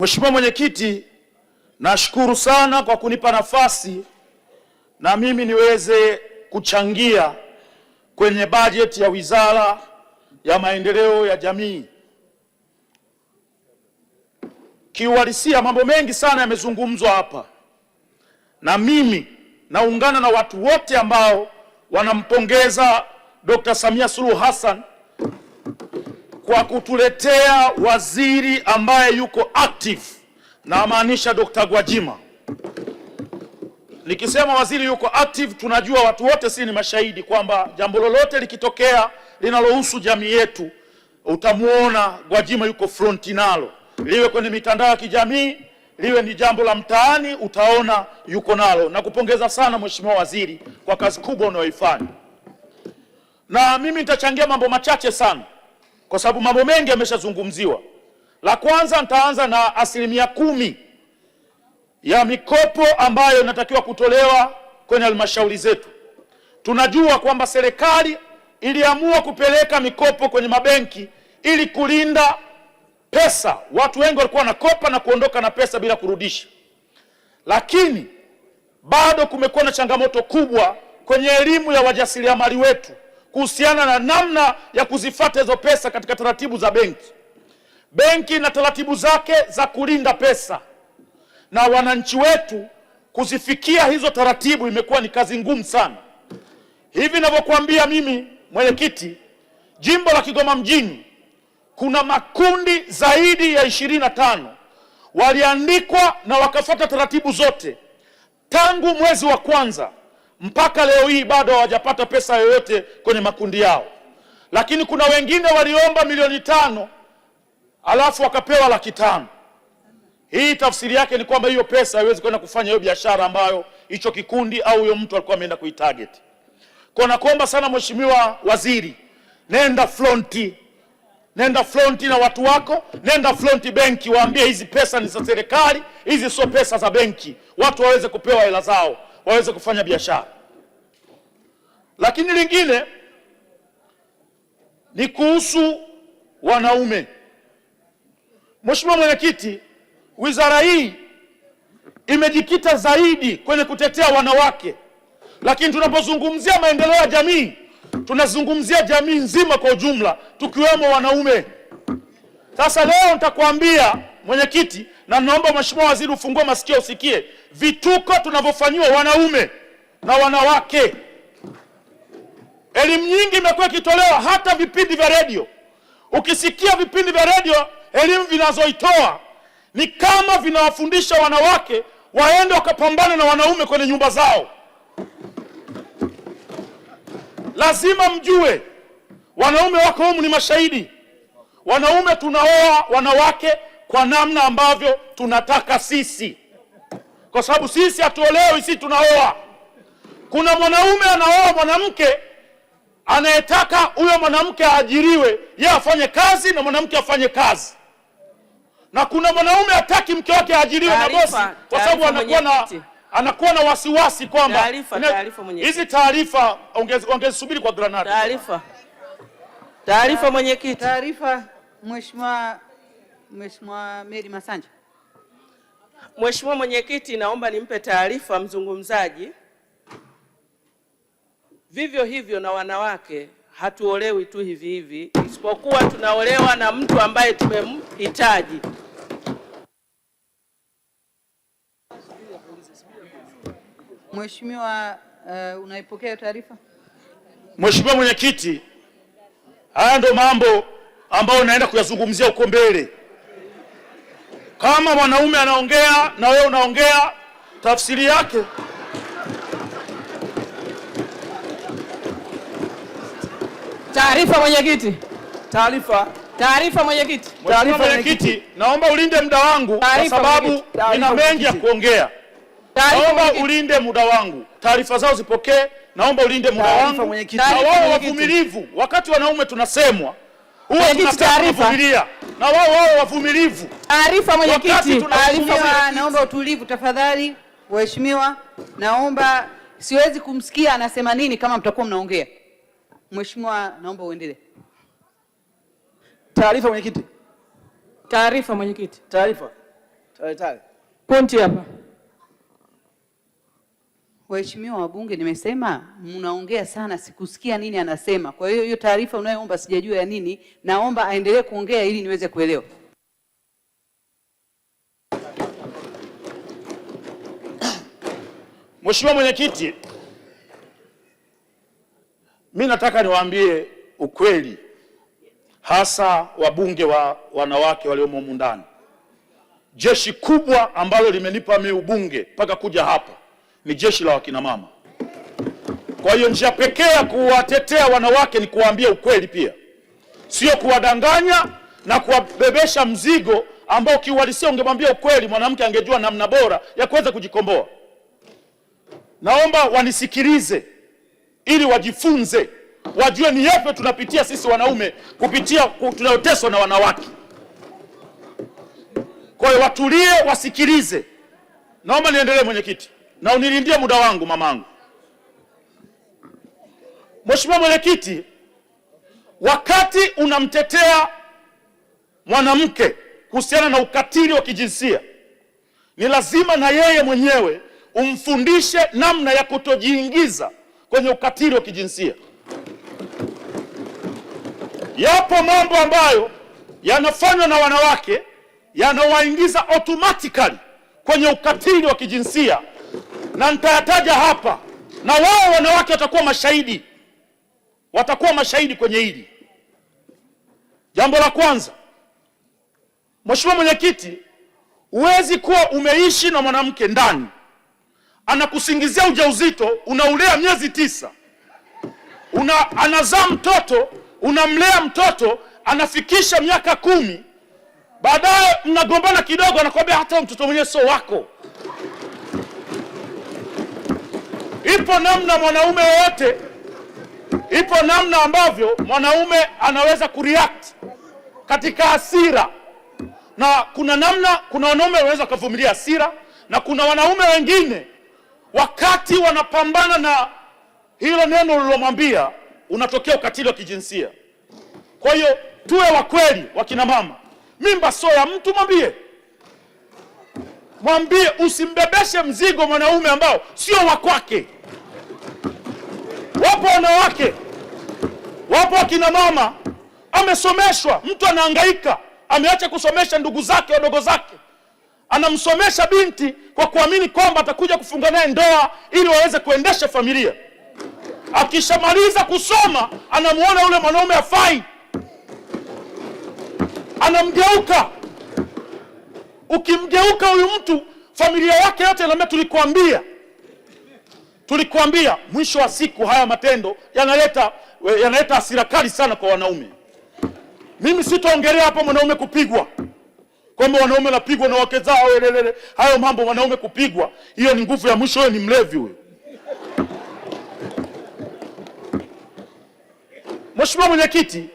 Mheshimiwa Mwenyekiti, nashukuru sana kwa kunipa nafasi na mimi niweze kuchangia kwenye bajeti ya Wizara ya Maendeleo ya Jamii. Kiuhalisia mambo mengi sana yamezungumzwa hapa, na mimi naungana na watu wote ambao wanampongeza Dr. Samia Suluhu Hassan kwa kutuletea waziri ambaye yuko active, na maanisha Dr. Gwajima. Nikisema waziri yuko active, tunajua watu wote si ni mashahidi kwamba jambo lolote likitokea linalohusu jamii yetu, utamuona Gwajima yuko fronti nalo, liwe kwenye mitandao ya kijamii, liwe ni jambo la mtaani, utaona yuko nalo. Na kupongeza sana Mheshimiwa Waziri kwa kazi kubwa unayoifanya. Na mimi nitachangia mambo machache sana kwa sababu mambo mengi yameshazungumziwa. La kwanza, nitaanza na 10% ya mikopo ambayo inatakiwa kutolewa kwenye halmashauri zetu. Tunajua kwamba serikali iliamua kupeleka mikopo kwenye mabenki ili kulinda pesa. Watu wengi walikuwa wanakopa na kuondoka na pesa bila kurudisha. Lakini bado kumekuwa na changamoto kubwa kwenye elimu ya wajasiriamali wetu kuhusiana na namna ya kuzifuata hizo pesa katika taratibu za benki. Benki na taratibu zake za kulinda pesa, na wananchi wetu kuzifikia hizo taratibu imekuwa ni kazi ngumu sana. Hivi ninavyokuambia mimi Mwenyekiti, jimbo la Kigoma mjini kuna makundi zaidi ya 25 waliandikwa na wakafuata taratibu zote tangu mwezi wa kwanza mpaka leo hii bado hawajapata pesa yoyote kwenye makundi yao. Lakini kuna wengine waliomba milioni 5 alafu wakapewa 500,000. Hii tafsiri yake ni kwamba hiyo pesa haiwezi kwenda kufanya hiyo biashara ambayo hicho kikundi au huyo mtu alikuwa ameenda kuitarget. Kwa nakuomba sana Mheshimiwa Waziri, nenda fronti na watu wako, nenda fronti benki, waambie hizi pesa ni za serikali, hizi sio pesa za benki, watu waweze kupewa hela zao, waweze kufanya biashara. Lakini lingine ni kuhusu wanaume. Mheshimiwa Mwenyekiti, wizara hii imejikita zaidi kwenye kutetea wanawake, lakini tunapozungumzia maendeleo ya jamii tunazungumzia jamii nzima kwa ujumla, tukiwemo wanaume. Sasa leo nitakwambia Mwenyekiti, na naomba Mheshimiwa Waziri ufungue masikio usikie vituko tunavyofanyiwa wanaume na wanawake. Elimu nyingi imekuwa ikitolewa, hata vipindi vya redio. Ukisikia vipindi vya redio, elimu vinazoitoa ni kama vinawafundisha wanawake waende wakapambane na wanaume kwenye nyumba zao. Lazima mjue wanaume wako humu ni mashahidi. Wanaume tunaoa wanawake kwa namna ambavyo tunataka sisi, kwa sababu sisi hatuolewi, sisi tunaoa. Kuna mwanaume anaoa mwanamke anayetaka huyo mwanamke aajiriwe, yeye afanye kazi na mwanamke afanye kazi. Na kuna mwanaume hataki mke wake aajiriwe na bosi kwa sababu anakuwa na wasiwasi kwamba hizi taarifa ongezisubiri kwa granada. Taarifa Mwenyekiti. Taarifa Mheshimiwa Mary Masanja. Mheshimiwa Mwenyekiti, naomba nimpe taarifa mzungumzaji. Vivyo hivyo na wanawake hatuolewi tu hivi hivi, isipokuwa tunaolewa na mtu ambaye tumemhitaji. Mheshimiwa, unaipokea taarifa? Mheshimiwa Mwenyekiti, haya ndio mambo ambayo naenda kuyazungumzia huko mbele. Kama mwanaume anaongea na wewe unaongea, tafsiri yake taarifa Mwenyekiti. Taarifa Mwenyekiti. Mheshimiwa Mwenyekiti, naomba ulinde muda wangu kwa sababu nina mengi ya kuongea. Naomba ulinde muda wangu. Taarifa zao zipokee. Naomba ulinde muda wangu. Na wao wavumilivu. Wakati wanaume tunasemwa, huwa tunavumilia. Na wao wavumilivu. Taarifa Mwenyekiti. Naomba utulivu tafadhali. Mheshimiwa, naomba, siwezi kumsikia anasema nini kama mtakuwa mnaongea. Mheshimiwa, naomba uendelee. Taarifa Mwenyekiti. Taarifa Mwenyekiti. Tale. Pointi hapa. Waheshimiwa wabunge, nimesema mnaongea sana, sikusikia nini anasema. Kwa hiyo taarifa unayoomba sijajua ya nini, naomba aendelee kuongea ili niweze kuelewa. Mheshimiwa Mwenyekiti, mimi nataka niwaambie ukweli, hasa wabunge wa wanawake waliomo humu ndani. Jeshi kubwa ambalo limenipa mimi ubunge mpaka kuja hapa ni jeshi la wakina mama. Kwa hiyo njia pekee ya kuwatetea wanawake ni kuwaambia ukweli pia, sio kuwadanganya na kuwabebesha mzigo ambao kiuhalisia ungemwambia ukweli mwanamke angejua namna bora ya kuweza kujikomboa. Naomba wanisikilize ili wajifunze, wajue ni yapi tunapitia sisi wanaume kupitia tunayoteswa na wanawake. Kwa hiyo watulie, wasikilize. Naomba niendelee mwenyekiti, na unilindie muda wangu mamangu. Mheshimiwa Mwenyekiti, wakati unamtetea mwanamke kuhusiana na ukatili wa kijinsia, ni lazima na yeye mwenyewe umfundishe namna ya kutojiingiza kwenye ukatili wa kijinsia. Yapo mambo ambayo yanafanywa na wanawake yanawaingiza automatically kwenye ukatili wa kijinsia, na nitayataja hapa, na wao wanawake watakuwa mashahidi kwenye hili. Jambo la kwanza, Mheshimiwa Mwenyekiti, huwezi kuwa umeishi na mwanamke ndani, anakusingizia ujauzito, unaulea miezi 9, anazaa mtoto, unamlea mtoto, anafikisha miaka 10, baadaye mnagombana kidogo, anakuambia hata mtoto mwenyewe sio wako. Ipo namna mwanaume wote, ipo namna ambavyo mwanaume anaweza kureact katika hasira, na kuna wanaume wanaweza kuvumilia hasira, na kuna wanaume wengine wakati wanapambana na hilo neno ulilomwambia unatokea ukatili wa kijinsia. Kwa hiyo tuwe wa kweli wakina mama. Mimba sio ya mtu, mwambie, usimbebeshe mzigo mwanaume ambao sio wa kwake. Wapo wanawake, wapo wakina mama, amesomeshwa, mtu anahangaika, ameacha kusomesha ndugu zake, wadogo zake, anamsomesha binti kwa kuamini kwamba atakuja kufunga naye ndoa ili waweze kuendesha familia. Akishamaliza kusoma, anamuona yule mwanaume hafai, anamgeuka. Ukimgeuka huyu mtu, familia yake yote inaambia tulikuambia. Mwisho wa siku haya matendo yanaleta hasira kali sana kwa wanaume. Mimi sitaongelea hapa mwanaume kupigwa, kwamba wanaume wanapigwa na wake zao, hayo mambo. Wanaume kupigwa, hiyo ni nguvu ya mwisho, hiyo ni mlevi huyo. Mheshimiwa Mwenyekiti,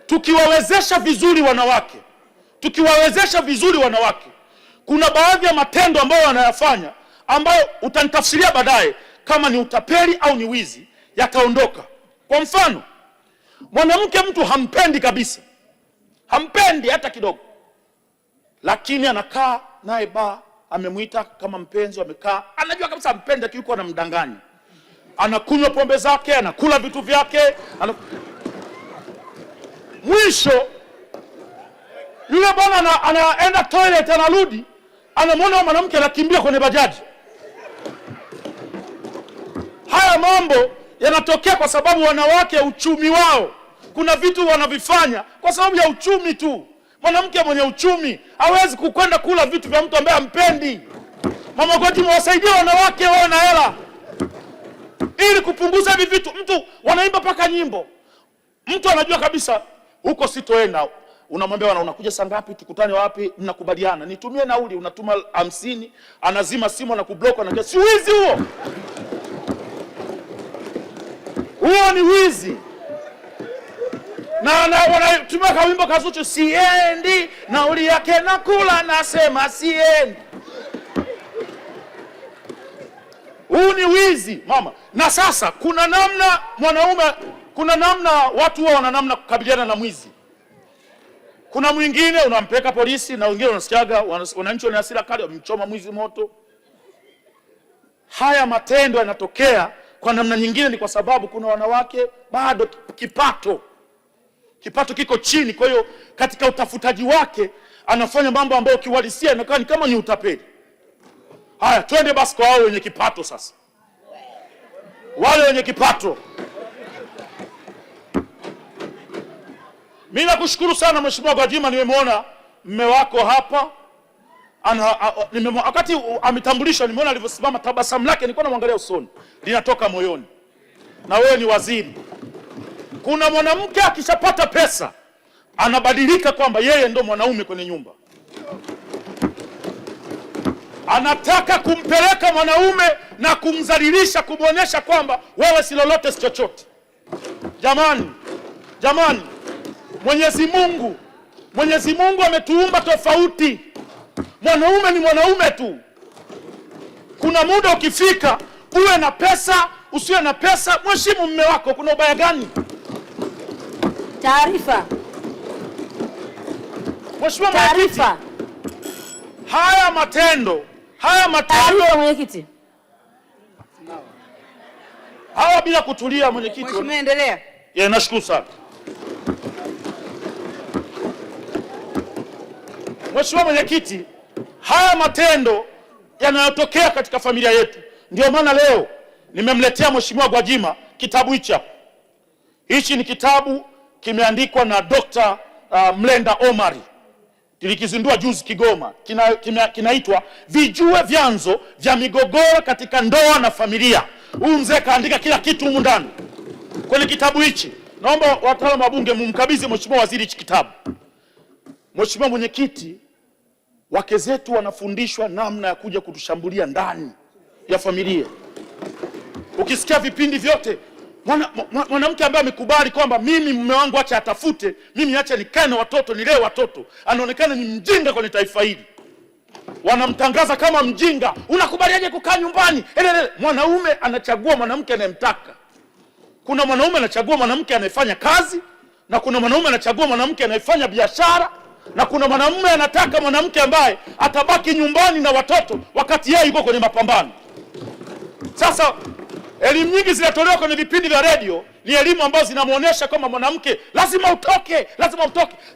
tukiwawezesha vizuri wanawake, kuna baadhi ya matendo ambayo wanayafanya ambayo utanitafsiria baadaye kama ni utapeli au ni wizi, yataondoka. Kwa mfano, mwanamke mtu hampendi kabisa, hampendi hata kidogo, lakini anakaa naye amemuita kama mpenzi, amekaa, anajua kabisa hampendi, lakini yuko anamdanganya, anakunywa pombe zake, anakula vitu vyake, mwisho yule bwana anaenda toilet, anarudi, anamwona mwanamke anakimbia kwenye bajaji. Haya mambo yanatokea kwa sababu wanawake, uchumi wao, kuna vitu wanavifanya kwa sababu ya uchumi tu. Mwanamke mwenye uchumi hawezi kukwenda kula vitu vya mtu ambaye hampendi. Mama Gwiji, mwasaidie wanawake wawe na hela ili kupunguza hivi vitu. Mtu wanaimba paka nyimbo, mtu anajua kabisa huko sitoenda, unamwambia unakuja saa ngapi, tukutane wapi, mnakubaliana, nitumie nauli, unatuma 50, anazima simu na kublock, anajua si wizi huo. Huo ni wizi. Na wanatumia kawimbo kazuchu, siendi, nauli yake nakula, nasema siendi. Huu ni wizi mama. Na sasa kuna namna watu wao wana namna kukabiliana na mwizi. Kuna mwingine unampeleka polisi, na wengine unasikiaga wananchi wana hasira kali, wamemchoma mwizi moto. Haya matendo yanatokea kwa namna nyingine ni kwa sababu kuna wanawake bado kipato kiko chini. Kwa hiyo katika utafutaji wake anafanya mambo ambayo kiuhalisia inakaa ni kama ni utapeli. Haya, twende basi kwa wale wenye kipato sasa. Wale wenye kipato, mimi nakushukuru sana Mheshimiwa Gwajima, nimemwona mme wako hapa wakati ametambulishwa, nimeona alivyosimama, tabasamu lake nilikuwa namwangalia usoni, linatoka moyoni. Na wewe ni waziri. Kuna mwanamke akishapata pesa anabadilika kwamba yeye ndo mwanaume kwenye nyumba, anataka kumpeleka mwanaume na kumdhalilisha, kumwonyesha kwamba wewe si lolote si chochote. Jamani, Mwenyezi Mungu ametuumba tofauti. Mwanaume ni mwanaume tu. Kuna muda ukifika, uwe na pesa usiwe na pesa, mheshimu mume wako. Kuna ubaya gani? Taarifa. Mheshimiwa Mwenyekiti, haya matendo mwenyekiti, hawa bila kutulia. Mwenyekiti, Mheshimiwa, endelea. Nashukuru sana Mheshimiwa Mwenyekiti, haya matendo yanayotokea katika familia yetu. Ndio maana leo nimemletea Mheshimiwa Gwajima kitabu hichi hapa. Hichi ni kitabu kimeandikwa na Dr. Mlenda Omari. Tulikizindua juzi Kigoma. Kinaitwa Vijue Vyanzo vya Migogoro katika Ndoa na Familia. Huyu mzee kaandika kila kitu humu ndani kwenye kitabu hichi. Naomba wataalamu wa bunge mumkabidhi Mheshimiwa Waziri hichi kitabu. Mheshimiwa Mwenyekiti, wake zetu wanafundishwa namna ya kuja kutushambulia ndani ya familia. Ukisikia vipindi vyote, mwanamke ambaye amekubali kwamba mimi mume wangu acha atafute, mimi acha nikae na watoto, nilee watoto, anaonekana ni mjinga kwenye taifa hili. Wanamtangaza kama mjinga. Unakubaliaje kukaa nyumbani? Mwanaume anachagua mwanamke anayemtaka. Kuna mwanaume anachagua mwanamke anayefanya kazi, na kuna mwanaume anachagua mwanamke anayefanya biashara, na kuna mwanamume anataka mwanamke ambaye atabaki nyumbani na watoto wakati yeye yuko kwenye mapambano. Sasa elimu nyingi zinatolewa kwenye vipindi vya redio, ni elimu ambazo zinamuonesha kama mwanamke lazima utoke.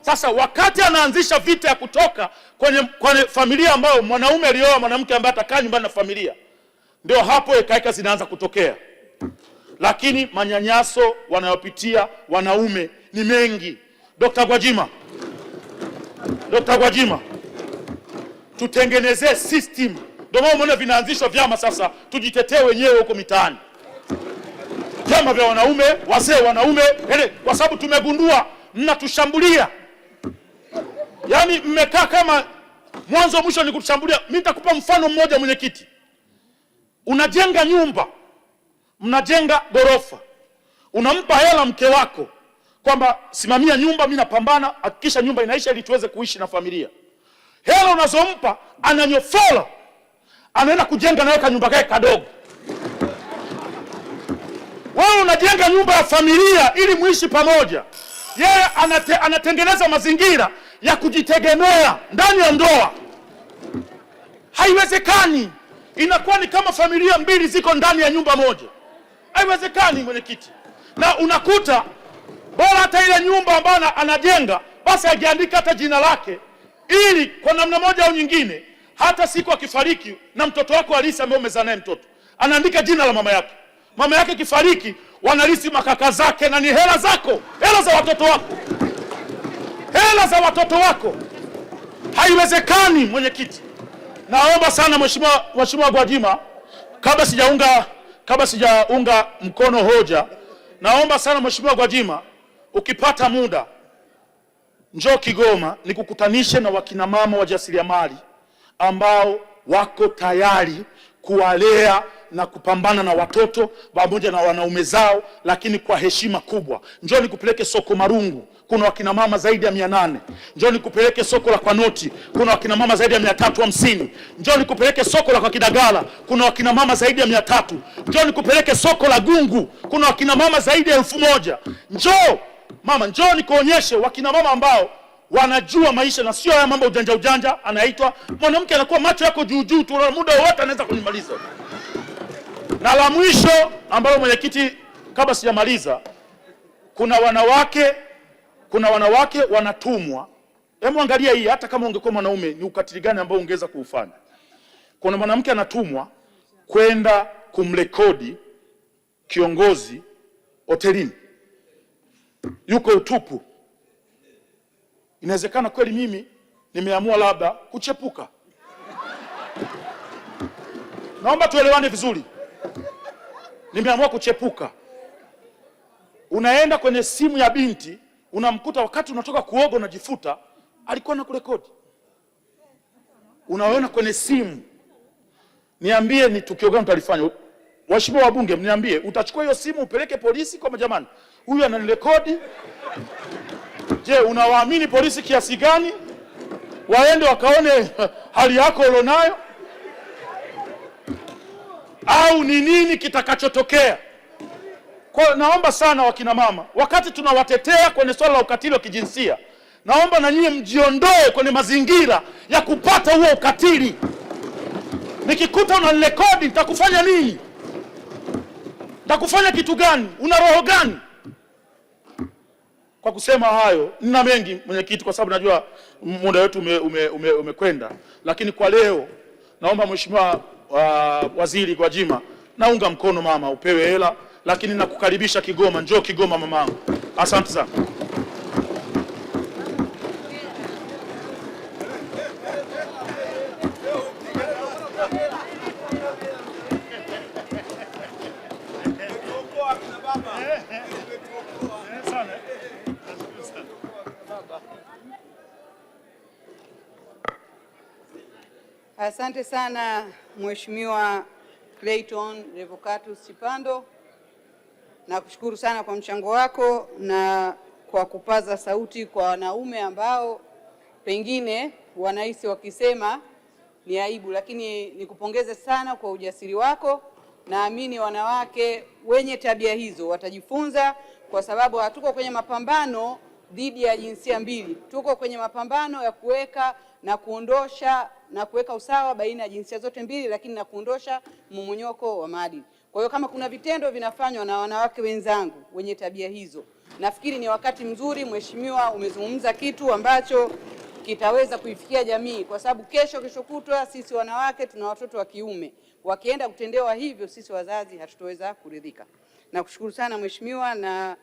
Sasa wakati anaanzisha vita ya kutoka kwenye familia ambayo mwanaume alioa mwanamke ambaye atakaa nyumbani na familia, ndio hapo ekaeka zinaanza kutokea. Lakini manyanyaso wanayopitia wanaume ni mengi. Dr. Gwajima, tutengenezee system. Ndio maana umeona vinaanzishwa vyama sasa, tujitetee wenyewe huko mitaani. Vyama vya wanaume, wazee wanaume, kwa sababu tumegundua mnatushambulia. Yaani mmekaa kama mwanzo mwisho ni kutushambulia. Mimi nitakupa mfano mmoja Mwenyekiti. Unajenga nyumba, mnajenga gorofa. Unampa hela mke wako kwamba simamia nyumba, mimi napambana, hakikisha nyumba inaisha ili tuweze kuishi na familia. Hela unazompa ananyofola, anaenda kujenga na weka nyumba yake kadogo. Wewe unajenga nyumba ya familia ili muishi pamoja. Yeye anatengeneza mazingira ya kujitegemea ndani ya ndoa. Haiwezekani. Inakuwa ni kama familia mbili ziko ndani ya nyumba moja. Haiwezekani Mwenyekiti. Na unakuta bora hata ile nyumba ambayo anajenga basi ajiandika hata jina lake, ili kwa namna moja au nyingine hata siku akifariki na mtoto wako halisi ambaye umezaa naye mtoto, anaandika jina la mama yake. Mama yake kifariki, wanalisi makaka zake, na ni hela zako, hela za watoto wako. Haiwezekani Mwenyekiti. Naomba sana Mheshimiwa Gwajima, kabla sijaunga mkono hoja, naomba sana Mheshimiwa Gwajima, ukipata muda njoo Kigoma nikukutanishe na wakina mama wajasiriamali ambao wako tayari kuwalea na kupambana na watoto pamoja na wanaume zao, lakini kwa heshima kubwa. Njoo nikupeleke soko Marungu, kuna wakina mama zaidi ya 800. Njoo nikupeleke soko la Kwanoti, kuna wakina mama zaidi ya 350. Njoo nikupeleke soko la kwa Kidagala, kuna wakina mama zaidi ya 300. Njoo nikupeleke soko la Gungu, kuna wakina mama zaidi ya 1000. Njoo nikuonyeshe wakina mama ambao wanajua maisha na sio haya mambo ujanja ujanja, anaitwa mwanamke anakuwa macho yako juu juu tu, muda wote anaweza kunimaliza. Na la mwisho ambalo mwenyekiti, kabla sijamaliza, kuna wanawake wanatumwa. Hebu angalia hii, hata kama ungekuwa mwanaume ni ukatili gani ambao ungeweza kuufanya. Kuna mwanamke anatumwa kwenda kumrekodi kiongozi hotelini, yuko utupu. Inawezekana kweli mimi nimeamua labda kuchepuka. Naomba tuelewane vizuri. Nimeamua kuchepuka. Unaenda kwenye simu ya binti, unamkuta wakati unatoka kuoga unajifuta, alikuwa na kurekodi. Unaona kwenye simu. Niambie ni tukio gani utalifanya? Waheshimiwa wabunge, mniambie, utachukua hiyo simu upeleke polisi kwa jamani, huyu ananirekodi? Je, unawaamini polisi kiasi gani? Waende wakaone hali yako ulionayo? Au ni nini kitakachotokea? Kwa naomba sana wakina mama, wakati tunawatetea kwenye swala la ukatili wa kijinsia, naomba na nyinyi mjiondoe kwenye mazingira ya kupata huo ukatili. Nikikuta unanirekodi nitakufanya nini? Nitakufanya kitu gani? Una roho gani? Kwa kusema hayo, nina mengi mwenyekiti, kwa sababu najua muda wetu umekwenda, lakini kwa leo naomba Mheshimiwa Waziri Gwajima, naunga mkono mama upewe hela, lakini nakukaribisha Kigoma, njoo Kigoma mamangu. Asante sana. Asante sana Mheshimiwa Clayton Revocatus Chipando. Nakushukuru sana kwa mchango wako na kwa kupaza sauti kwa wanaume ambao pengine wanahisi wakisema ni aibu, lakini nikupongeze sana kwa ujasiri wako. Naamini wanawake wenye tabia hizo watajifunza, kwa sababu hatuko kwenye mapambano dhidi ya jinsia mbili. Tuko kwenye mapambano ya kuweka na kuondosha na kuweka usawa baina ya jinsia zote mbili, lakini na kuondosha mmomonyoko wa maadili. Kwa hiyo kama kuna vitendo vinafanywa na wanawake wenzangu wenye tabia hizo, nafikiri ni wakati mzuri. Mheshimiwa, umezungumza kitu ambacho kitaweza kuifikia jamii, kwa sababu kesho kutwa sisi wanawake tuna watoto wa kiume, wakienda kutendewa hivyo sisi wazazi hatutoweza kuridhika. Nakushukuru sana Mheshimiwa, na